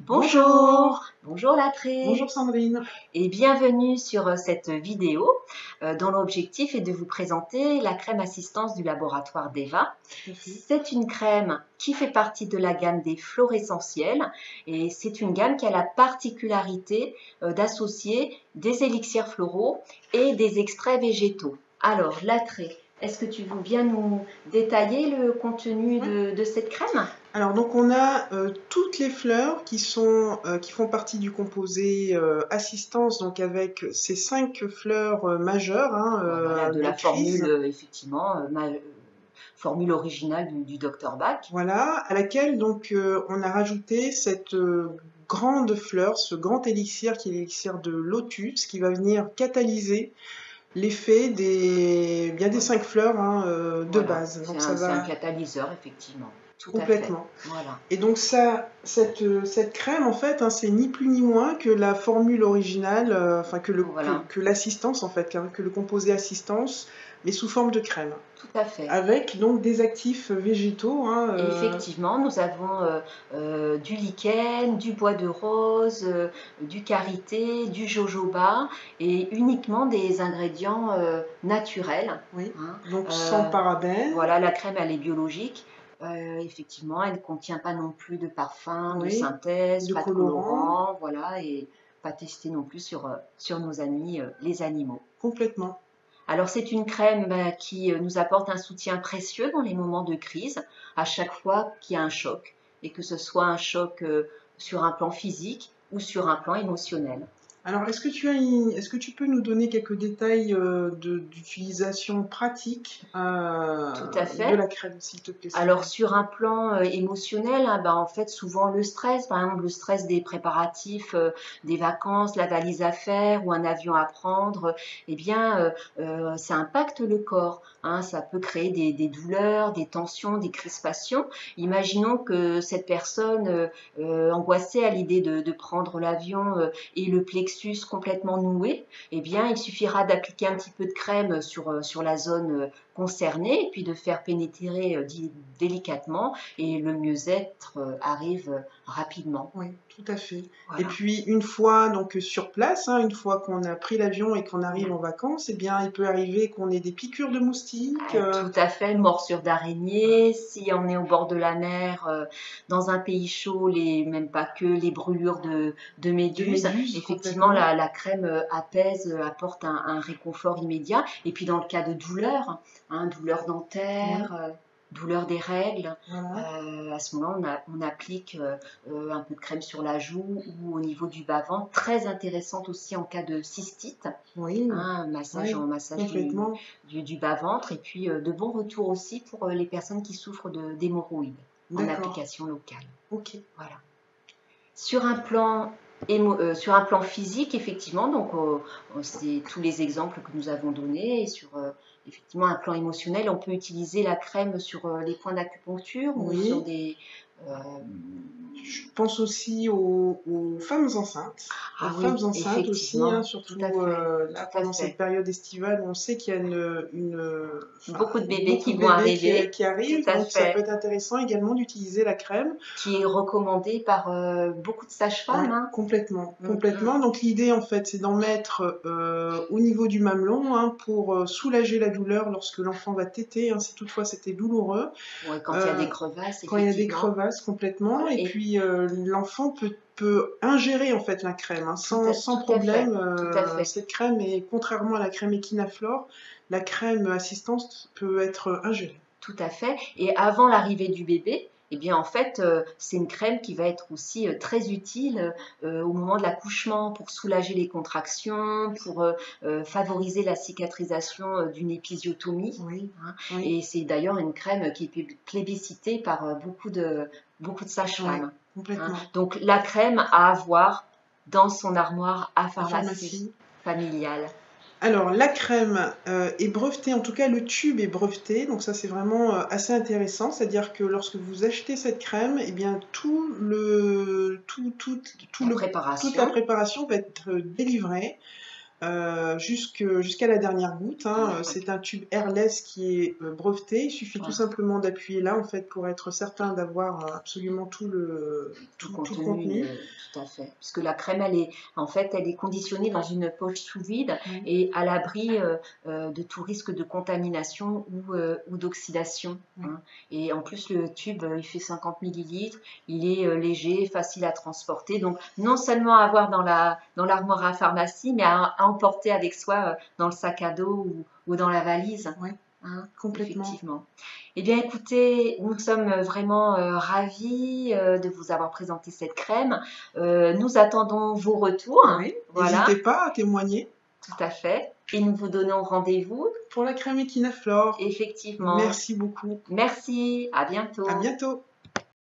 Bonjour, bonjour Latré Bonjour Sandrine. et bienvenue sur cette vidéo dont l'objectif est de vous présenter la crème assistance du laboratoire Deva. Tout à fait. C'est une crème qui fait partie de la gamme des fleurs essentielles et c'est une gamme qui a la particularité d'associer des élixirs floraux et des extraits végétaux. Alors Latré, est-ce que tu veux bien nous détailler le contenu Ouais. de cette crème? Alors donc on a toutes les fleurs qui font partie du composé assistance, donc avec ces 5 fleurs majeures Voilà, de de la formule, crise. effectivement, formule originale du Dr Bach. Voilà, à laquelle donc on a rajouté cette grande fleur, ce grand élixir qui est l'élixir de lotus, qui va venir catalyser l'effet bien des 5 fleurs de Voilà, base. Donc ça c'est un va catalyseur, effectivement. Tout à fait. complètement. Voilà. Et donc cette crème, en fait, c'est ni plus ni moins que la formule originale, enfin Voilà, que l'assistance, en fait, que le composé assistance, mais sous forme de crème. tout à fait. Avec donc des actifs végétaux. Et effectivement, nous avons du lichen, du bois de rose, du karité, du jojoba et uniquement des ingrédients naturels. Oui, Hein. donc sans parabènes. Voilà, la crème, elle est biologique. Effectivement, elle ne contient pas non plus de parfum, de Oui, synthèse, de pas de colorants, colorant, voilà, et pas testé non plus sur nos amis les animaux. complètement. Alors c'est une crème qui nous apporte un soutien précieux dans les moments de crise, à chaque fois qu'il y a un choc, et que ce soit un choc sur un plan physique ou sur un plan émotionnel. Alors, est-ce que tu peux nous donner quelques détails d'utilisation pratique Tout à de fait. la crème, s'il te plaît, Alors Sandrine? sur un plan émotionnel, hein, en fait souvent le stress, par exemple le stress des préparatifs, des vacances, la valise à faire ou un avion à prendre, eh bien ça impacte le corps. Hein, ça peut créer des douleurs, des tensions, des crispations. Imaginons que cette personne angoissée à l'idée de prendre l'avion et le plexus complètement noué, eh bien il suffira d'appliquer un petit peu de crème sur la zone concernée et puis de faire pénétrer délicatement et le mieux-être arrive rapidement. Oui, tout à fait. Et Voilà. puis une fois donc sur place, une fois qu'on a pris l'avion et qu'on arrive en vacances, eh bien il peut arriver qu'on ait des piqûres de moustiques. Tout à fait, morsure d'araignée, si on est au bord de la mer, dans un pays chaud, même pas que, les brûlures de De méduses, méduses effectivement complètement. la crème apaise, apporte un réconfort immédiat. Et puis dans le cas de douleur, hein, douleur Oui, dentaire, douleur des règles, voilà. à ce moment-là on applique un peu de crème sur la joue ou au niveau du bas-ventre, très intéressante aussi en cas de cystite, Oui, hein, oui, massage complètement. du bas-ventre et puis de bons retours aussi pour les personnes qui souffrent d'hémorroïdes en D'accord. application locale. Ok. Voilà. Sur un plan sur un plan physique, effectivement, donc c'est tous les exemples que nous avons donnés. Et sur effectivement un plan émotionnel, on peut utiliser la crème sur les points d'acupuncture ou sur Oui. des. euh, Je pense aussi aux femmes enceintes. Aux ah femmes oui, enceintes aussi, effectivement, tout à surtout fait, là tout à pendant cette fait. période estivale où on sait qu'il y a enfin, Beaucoup de bébés beaucoup qui de vont bébés arriver, qui tout arrivent, à donc ça peut fait. être intéressant également d'utiliser la crème. Qui est recommandé par beaucoup de Ouais, sages-femmes. Hein. complètement, Mm, mm. complètement. Donc l'idée en fait, c'est d'en mettre au niveau du mamelon pour soulager la douleur lorsque l'enfant va téter, si toutefois c'était douloureux. Ouais, quand il y a Euh, des crevasses, Quand il y a des effectivement. crevasses complètement, Voilà. et Et puis l'enfant peut ingérer en fait la crème sans tout à fait, problème. tout à fait. Cette crème, est contrairement à la crème Echinaflore, la crème assistance peut être ingérée. Tout à fait. Et avant l'arrivée du bébé, eh bien en fait, c'est une crème qui va être aussi très utile au moment de l'accouchement pour soulager les contractions, pour favoriser la cicatrisation d'une épisiotomie. Oui, Hein. oui, Et c'est d'ailleurs une crème qui est plébiscitée par beaucoup de oui, sages-femmes. Hein. complètement. Donc la crème à avoir dans son armoire à À pharmacie pharmacie. familiale. Alors, la crème est brevetée, en tout cas le tube est breveté, donc ça c'est vraiment assez intéressant, c'est-à-dire que lorsque vous achetez cette crème, eh bien La toute la préparation, préparation va être délivrée. jusqu'à la dernière goutte, hein. Ah, C'est ok. un tube airless qui est breveté. Il suffit tout Ouais. simplement d'appuyer là, en fait, pour être certain d'avoir absolument Tout tout le contenu contenu. tout à fait. Puisque la crème, elle est conditionnée dans une poche sous vide Oui. et à l'abri de tout risque de contamination ou d'oxydation, Oui. hein. Et en plus, le tube, il fait 50 millilitres, il est léger, facile à transporter. Donc, non seulement à avoir dans l'armoire à pharmacie, mais à emporter avec soi dans le sac à dos ou dans la valise, Oui, hein, complètement. effectivement. Eh bien, écoutez, nous sommes vraiment ravis de vous avoir présenté cette crème. Nous attendons vos retours. Oui, n'hésitez Voilà, pas à témoigner tout à fait. Et nous vous donnons rendez-vous, pour la crème Equinaflore. effectivement. Merci beaucoup. Merci, à À bientôt. bientôt.